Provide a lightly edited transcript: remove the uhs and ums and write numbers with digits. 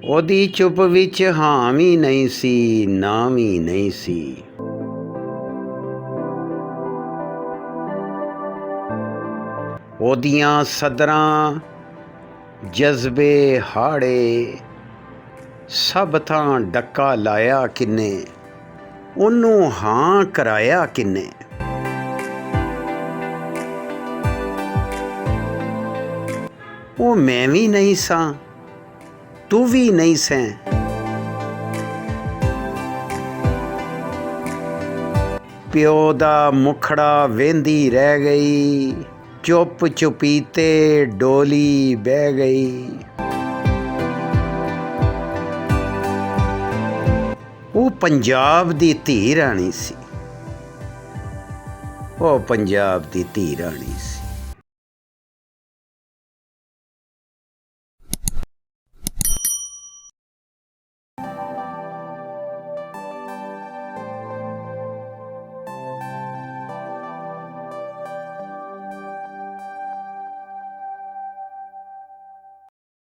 ਉਹਦੀ ਚੁੱਪ ਵਿੱਚ ਹਾਂ ਵੀ ਨਹੀਂ ਸੀ, ਨਾ ਵੀ ਨਹੀਂ ਸੀ। ਉਹਦੀਆਂ ਸਦਰਾਂ ਜਜ਼ਬੇ ਹਾੜੇ, ਸਭ ਥਾਂ ਡੱਕਾ ਲਾਇਆ ਕਿੰਨੇ, ਉਹਨੂੰ ਹਾਂ ਕਰਾਇਆ ਕਿੰਨੇ। ਉਹ ਮੈਂ ਵੀ ਨਹੀਂ ਸਾਂ, ਤੂੰ ਵੀ ਨਹੀਂ ਸੈਂ। ਪਿਓ ਦਾ ਮੁਖੜਾ ਵੇਂਦੀ ਰਹਿ ਗਈ, ਚੁੱਪ ਚੁਪੀਤੇ ਡੋਲੀ ਬਹਿ ਗਈ। ਉਹ ਪੰਜਾਬ ਦੀ ਧੀ ਰਾਣੀ ਸੀ, ਉਹ ਪੰਜਾਬ ਦੀ ਧੀ ਰਾਣੀ ਸੀ।